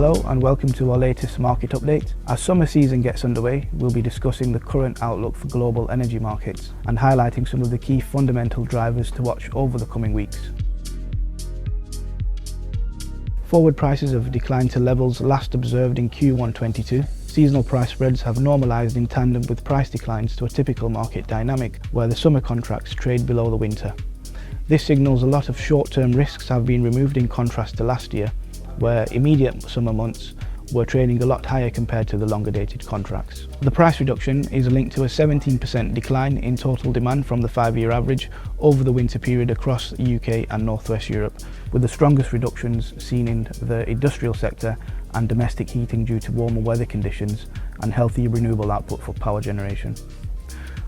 Hello and welcome to our latest market update. As summer season gets underway, we'll be discussing the current outlook for global energy markets and highlighting some of the key fundamental drivers to watch over the coming weeks. Forward prices have declined to levels last observed in Q1 22. Seasonal price spreads have normalised in tandem with price declines to a typical market dynamic where the summer contracts trade below the winter. This signals a lot of short-term risks have been removed in contrast to last year, where immediate summer months were trading a lot higher compared to the longer dated contracts. The price reduction is linked to a 17% decline in total demand from the 5-year average over the winter period across the UK and Northwest Europe, with the strongest reductions seen in the industrial sector and domestic heating due to warmer weather conditions and healthy renewable output for power generation.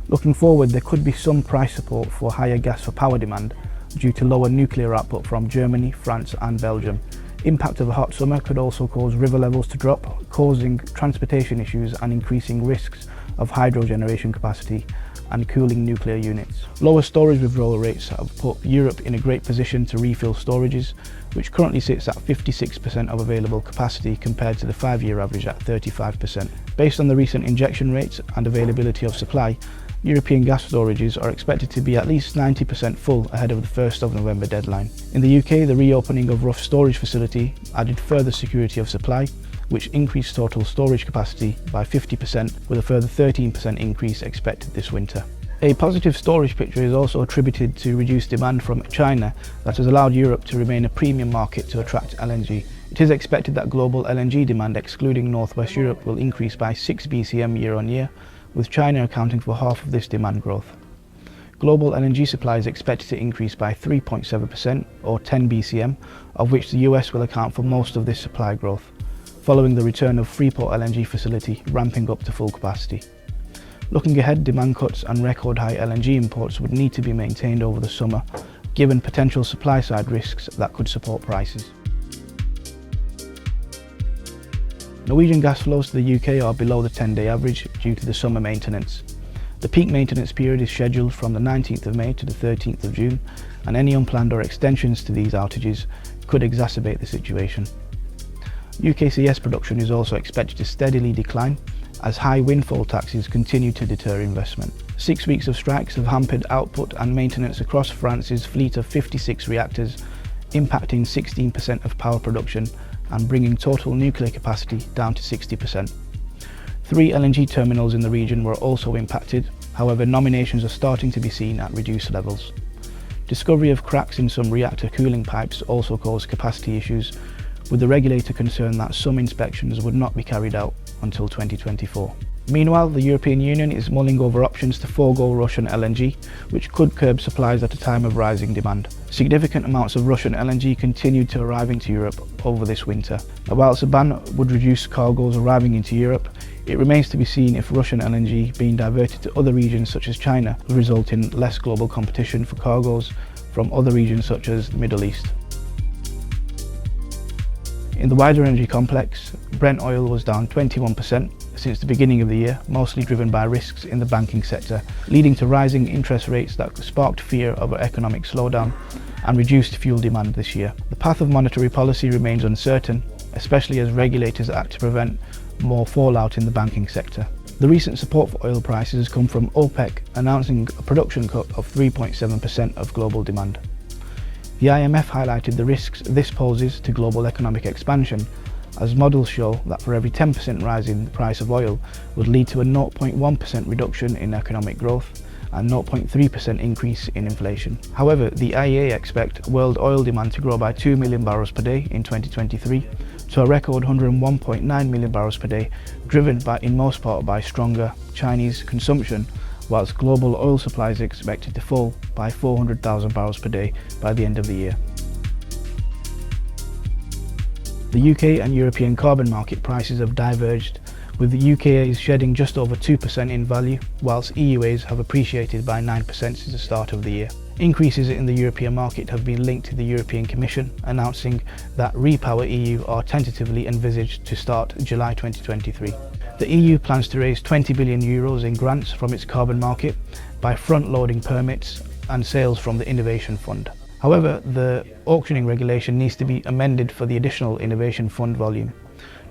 Looking forward, there could be some price support for higher gas for power demand due to lower nuclear output from Germany, France and Belgium. Impact of a hot summer could also cause river levels to drop, causing transportation issues and increasing risks of hydro generation capacity and cooling nuclear units. Lower storage withdrawal rates have put Europe in a great position to refill storages, which currently sits at 56% of available capacity compared to the 5-year average at 35%. Based on the recent injection rates and availability of supply, European gas storages are expected to be at least 90% full ahead of the 1st of November deadline. In the UK, the reopening of Rough storage facility added further security of supply, which increased total storage capacity by 50%, with a further 13% increase expected this winter. A positive storage picture is also attributed to reduced demand from China that has allowed Europe to remain a premium market to attract LNG. It is expected that global LNG demand excluding Northwest Europe will increase by 6 BCM year on year, with China accounting for half of this demand growth. Global LNG supply is expected to increase by 3.7% or 10 BCM, of which the US will account for most of this supply growth, following the return of Freeport LNG facility ramping up to full capacity. Looking ahead, demand cuts and record high LNG imports would need to be maintained over the summer, given potential supply side risks that could support prices. Norwegian gas flows to the UK are below the 10-day average due to the summer maintenance. The peak maintenance period is scheduled from the 19th of May to the 13th of June, and any unplanned or extensions to these outages could exacerbate the situation. UKCS production is also expected to steadily decline as high windfall taxes continue to deter investment. 6 weeks of strikes have hampered output and maintenance across France's fleet of 56 reactors, impacting 16% of power production and bringing total nuclear capacity down to 60%. 3 LNG terminals in the region were also impacted, however nominations are starting to be seen at reduced levels. Discovery of cracks in some reactor cooling pipes also caused capacity issues, with the regulator concerned that some inspections would not be carried out until 2024. Meanwhile, the European Union is mulling over options to forego Russian LNG, which could curb supplies at a time of rising demand. Significant amounts of Russian LNG continued to arrive into Europe over this winter. Whilst a ban would reduce cargoes arriving into Europe, it remains to be seen if Russian LNG being diverted to other regions such as China will result in less global competition for cargoes from other regions such as the Middle East. In the wider energy complex, Brent oil was down 21% since the beginning of the year, mostly driven by risks in the banking sector, leading to rising interest rates that sparked fear of an economic slowdown and reduced fuel demand this year. The path of monetary policy remains uncertain, especially as regulators act to prevent more fallout in the banking sector. The recent support for oil prices has come from OPEC announcing a production cut of 3.7% of global demand. The IMF highlighted the risks this poses to global economic expansion, as models show that for every 10% rise in the price of oil would lead to a 0.1% reduction in economic growth and 0.3% increase in inflation. However, the IEA expect world oil demand to grow by 2 million barrels per day in 2023 to a record 101.9 million barrels per day, driven in most part by stronger Chinese consumption, whilst global oil supply is expected to fall by 400,000 barrels per day by the end of the year. The UK and European carbon market prices have diverged, with the UKAs shedding just over 2% in value, whilst EUAs have appreciated by 9% since the start of the year. Increases in the European market have been linked to the European Commission announcing that Repower EU are tentatively envisaged to start July 2023. The EU plans to raise €20 billion in grants from its carbon market by front-loading permits and sales from the Innovation Fund. However, the auctioning regulation needs to be amended for the additional Innovation Fund volume.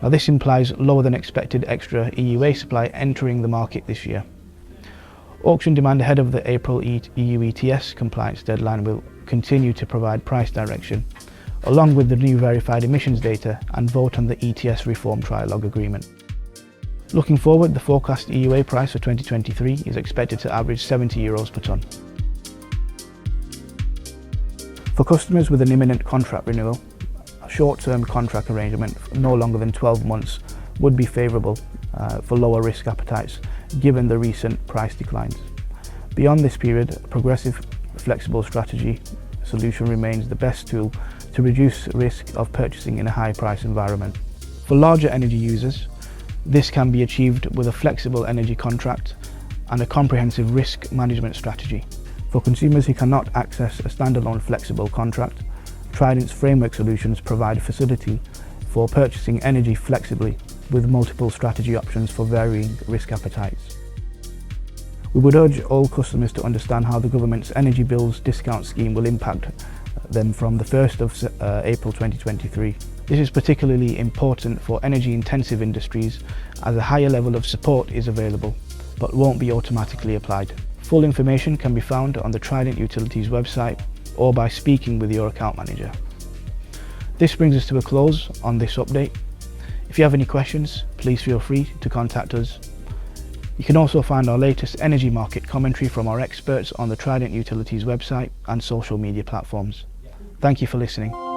Now this implies lower than expected extra EUA supply entering the market this year. Auction demand ahead of the April EU ETS compliance deadline will continue to provide price direction, along with the new verified emissions data and vote on the ETS reform trialogue agreement. Looking forward, the forecast EUA price for 2023 is expected to average €70 per tonne. For customers with an imminent contract renewal, a short-term contract arrangement no longer than 12 months would be favourable for lower risk appetites given the recent price declines. Beyond this period, a progressive flexible strategy solution remains the best tool to reduce risk of purchasing in a high price environment. For larger energy users, this can be achieved with a flexible energy contract and a comprehensive risk management strategy. For consumers who cannot access a standalone flexible contract, Trident's framework solutions provide a facility for purchasing energy flexibly with multiple strategy options for varying risk appetites. We would urge all customers to understand how the government's energy bills discount scheme will impact them from the 1st of April 2023. This is particularly important for energy intensive industries as a higher level of support is available but won't be automatically applied. Full information can be found on the Trident Utilities website or by speaking with your account manager. This brings us to a close on this update. If you have any questions, please feel free to contact us. You can also find our latest energy market commentary from our experts on the Trident Utilities website and social media platforms. Thank you for listening.